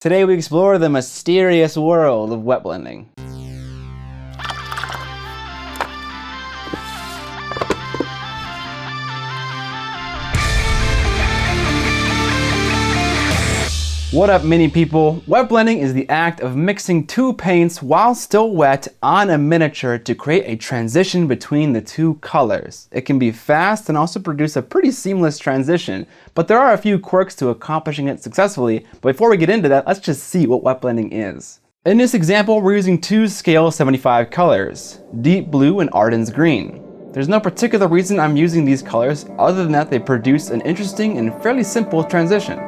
Today we explore the mysterious world of wet blending. What up, mini people? Wet blending is the act of mixing two paints while still wet on a miniature to create a transition between the two colors. It can be fast and also produce a pretty seamless transition, but there are a few quirks to accomplishing it successfully. But before we get into that, let's just see what wet blending is. In this example, we're using two scale 75 colors, deep blue and Arden's green. There's no particular reason I'm using these colors other than that they produce an interesting and fairly simple transition.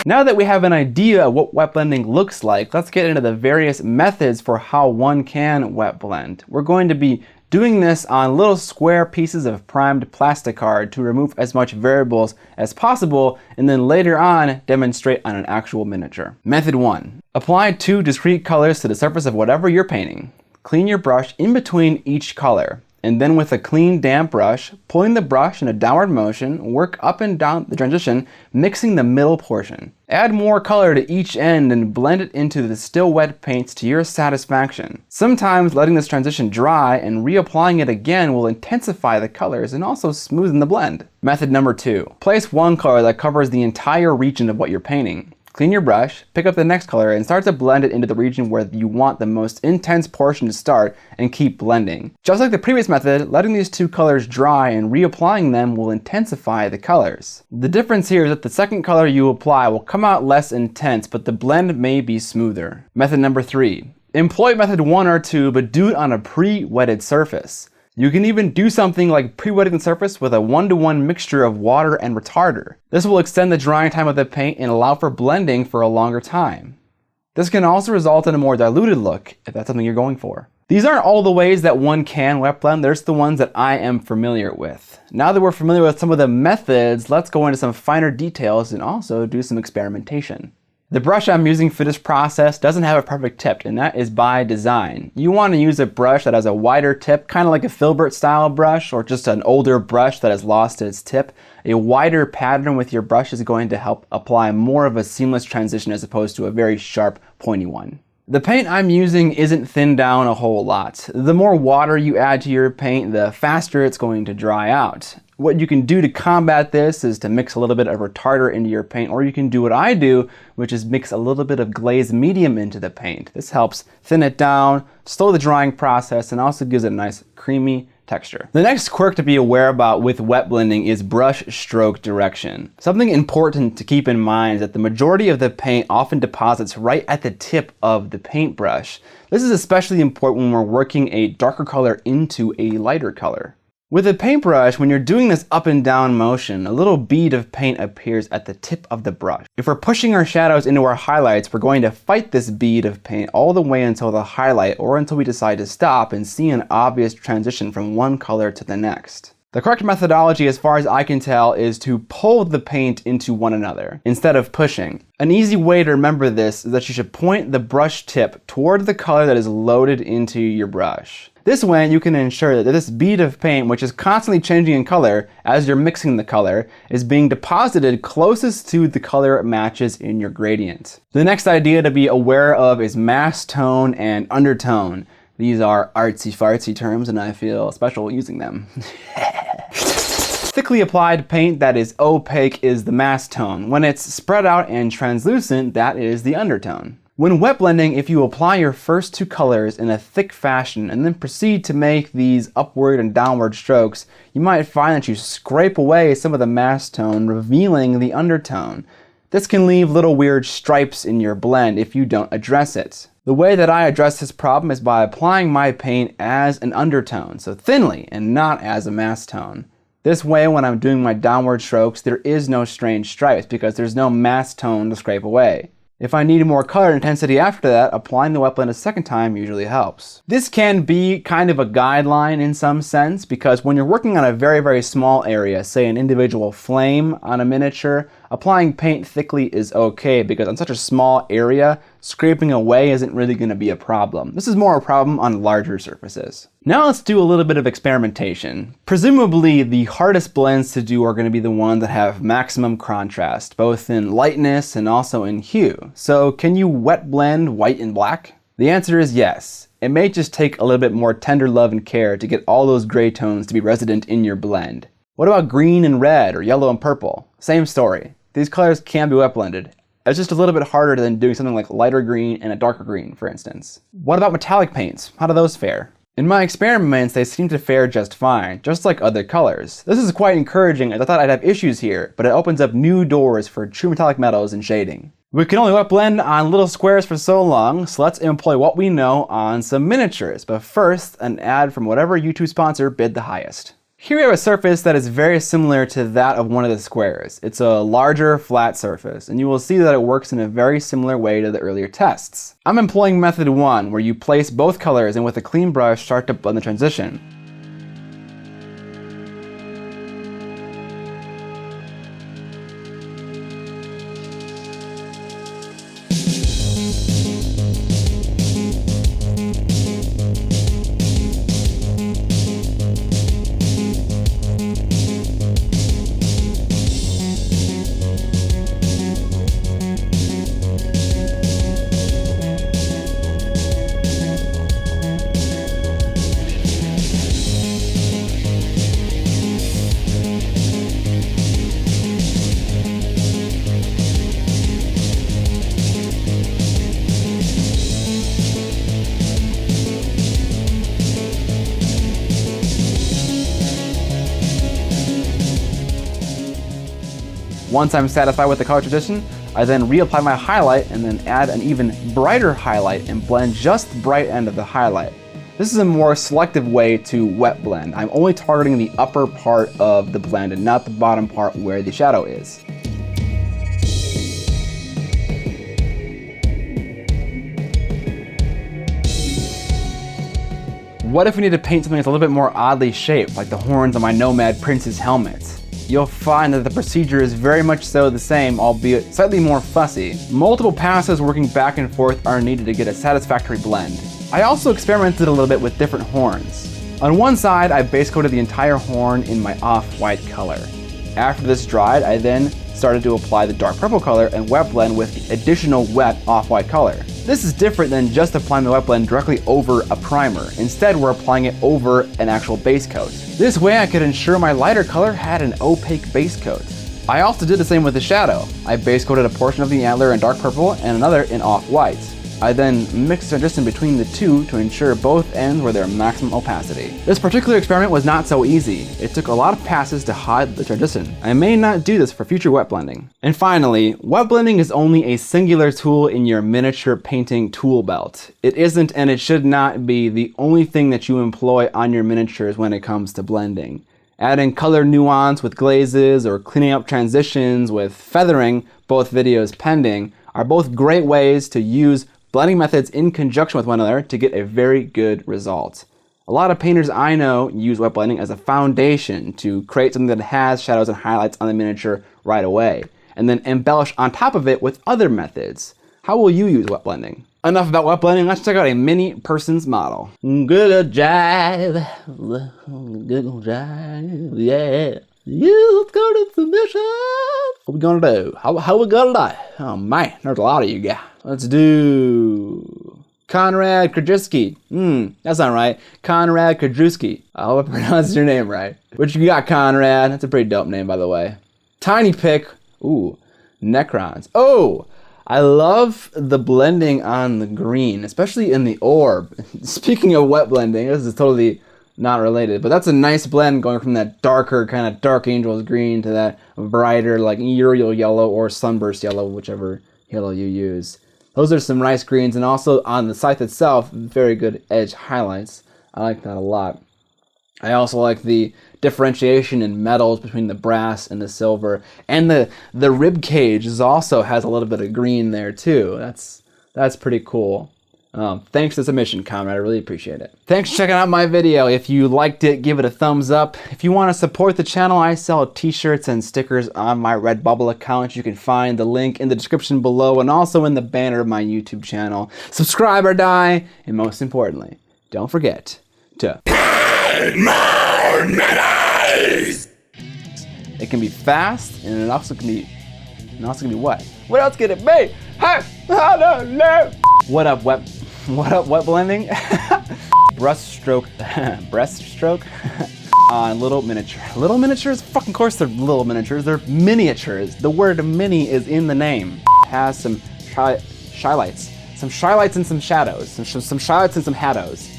Now that we have an idea of what wet blending looks like, let's get into the various methods for how one can wet blend. We're going to be doing this on little square pieces of primed plastic card to remove as much variables as possible, and then later on demonstrate on an actual miniature. Method 1. Apply two discrete colors to the surface of whatever you're painting. Clean your brush in between each color. And then with a clean, damp brush, pulling the brush in a downward motion, work up and down the transition, mixing the middle portion. Add more color to each end and blend it into the still wet paints to your satisfaction. Sometimes letting this transition dry and reapplying it again will intensify the colors and also smoothen the blend. Method number 2. Place one color that covers the entire region of what you're painting. Clean your brush, pick up the next color, and start to blend it into the region where you want the most intense portion to start, and keep blending. Just like the previous method, letting these two colors dry and reapplying them will intensify the colors. The difference here is that the second color you apply will come out less intense, but the blend may be smoother. Method number 3. Employ method 1 or 2, but do it on a pre-wetted surface. You can even do something like pre-wetting the surface with a 1-to-1 mixture of water and retarder. This will extend the drying time of the paint and allow for blending for a longer time. This can also result in a more diluted look if that's something you're going for. These aren't all the ways that one can wet blend, there's the ones that I am familiar with. Now that we're familiar with some of the methods, let's go into some finer details and also do some experimentation. The brush I'm using for this process doesn't have a perfect tip, and that is by design. You want to use a brush that has a wider tip, kind of like a filbert style brush, or just an older brush that has lost its tip. A wider pattern with your brush is going to help apply more of a seamless transition as opposed to a very sharp, pointy one. The paint I'm using isn't thinned down a whole lot. The more water you add to your paint, the faster it's going to dry out. What you can do to combat this is to mix a little bit of retarder into your paint, or you can do what I do, which is mix a little bit of glazed medium into the paint. This helps thin it down, slow the drying process, and also gives it a nice creamy texture. The next quirk to be aware about with wet blending is brush stroke direction. Something important to keep in mind is that the majority of the paint often deposits right at the tip of the paintbrush. This is especially important when we're working a darker color into a lighter color. With a paintbrush, when you're doing this up and down motion, a little bead of paint appears at the tip of the brush. If we're pushing our shadows into our highlights, we're going to fight this bead of paint all the way until the highlight or until we decide to stop and see an obvious transition from one color to the next. The correct methodology, as far as I can tell, is to pull the paint into one another instead of pushing. An easy way to remember this is that you should point the brush tip toward the color that is loaded into your brush. This way you can ensure that this bead of paint, which is constantly changing in color as you're mixing the color, is being deposited closest to the color it matches in your gradient. The next idea to be aware of is mass tone and undertone. These are artsy-fartsy terms and I feel special using them. Thickly applied paint that is opaque is the mass tone. When it's spread out and translucent, that is the undertone. When wet blending, if you apply your first two colors in a thick fashion and then proceed to make these upward and downward strokes, you might find that you scrape away some of the mass tone, revealing the undertone. This can leave little weird stripes in your blend if you don't address it. The way that I address this problem is by applying my paint as an undertone, so thinly and not as a mass tone. This way, when I'm doing my downward strokes, there is no strange stripes because there's no mass tone to scrape away. If I need more color intensity after that, applying the wet blend a second time usually helps. This can be kind of a guideline in some sense, because when you're working on a very, very small area, say an individual flame on a miniature, applying paint thickly is okay, because on such a small area, scraping away isn't really going to be a problem. This is more a problem on larger surfaces. Now let's do a little bit of experimentation. Presumably the hardest blends to do are going to be the ones that have maximum contrast, both in lightness and also in hue. So can you wet blend white and black? The answer is yes. It may just take a little bit more tender love and care to get all those gray tones to be resident in your blend. What about green and red or yellow and purple? Same story. These colors can be wet blended. It's just a little bit harder than doing something like lighter green and a darker green, for instance. What about metallic paints? How do those fare? In my experiments, they seem to fare just fine, just like other colors. This is quite encouraging, as I thought I'd have issues here, but it opens up new doors for true metallic metals and shading. We can only wet blend on little squares for so long, so let's employ what we know on some miniatures. But first, an ad from whatever YouTube sponsor bid the highest. Here we have a surface that is very similar to that of one of the squares. It's a larger, flat surface, and you will see that it works in a very similar way to the earlier tests. I'm employing method 1, where you place both colors and with a clean brush start to blend the transition. Once I'm satisfied with the color transition, I then reapply my highlight and then add an even brighter highlight and blend just the bright end of the highlight. This is a more selective way to wet blend. I'm only targeting the upper part of the blend and not the bottom part where the shadow is. What if we need to paint something that's a little bit more oddly shaped, like the horns on my Nomad Prince's helmet? You'll find that the procedure is very much so the same, albeit slightly more fussy. Multiple passes working back and forth are needed to get a satisfactory blend. I also experimented a little bit with different horns. On one side, I base coated the entire horn in my off-white color. After this dried, I then started to apply the dark purple color and wet blend with the additional wet off-white color. This is different than just applying the wet blend directly over a primer. Instead, we're applying it over an actual base coat. This way I could ensure my lighter color had an opaque base coat. I also did the same with the shadow. I base coated a portion of the antler in dark purple and another in off-white. I then mixed the transition between the two to ensure both ends were their maximum opacity. This particular experiment was not so easy. It took a lot of passes to hide the transition. I may not do this for future wet blending. And finally, wet blending is only a singular tool in your miniature painting tool belt. It isn't, and it should not be, the only thing that you employ on your miniatures when it comes to blending. Adding color nuance with glazes or cleaning up transitions with feathering, both videos pending, are both great ways to use blending methods in conjunction with one another to get a very good result. A lot of painters I know use wet blending as a foundation to create something that has shadows and highlights on the miniature right away, and then embellish on top of it with other methods. How will you use wet blending? Enough about wet blending, let's check out a mini person's model. Good old jive, good old jive, yeah. Let's go to submission. What we gonna do? How we gonna do? Oh man, there's a lot of you guys. Let's do Konrad Krajewski. That's not right. Konrad Krajewski. I hope I pronounced your name right. What you got, Konrad? That's a pretty dope name, by the way. Tiny Pick. Ooh, Necrons. Oh, I love the blending on the green, especially in the orb. Speaking of wet blending, this is totally not related, but that's a nice blend going from that darker kind of Dark Angels green to that brighter like Uriel yellow or Sunburst yellow, whichever yellow you use. Those are some nice greens, and also on the scythe itself, very good edge highlights. I like that a lot. I also like the differentiation in metals between the brass and the silver, and the rib cage also has a little bit of green there too. That's pretty cool. Thanks for the submission, Conrad. I really appreciate it. Thanks for checking out my video. If you liked it, give it a thumbs up. If you want to support the channel, I sell t-shirts and stickers on my Redbubble account. You can find the link in the description below and also in the banner of my YouTube channel. Subscribe or die, and most importantly, don't forget to more nitties! It can be fast, and it also can be what? What else can it be? Hey, I don't know. What up, wet blending? Breaststroke on little miniature. Little miniatures? Fucking course they're little miniatures. They're miniatures. The word mini is in the name. Has some shylights and some shadows. Some shylights and some shadows.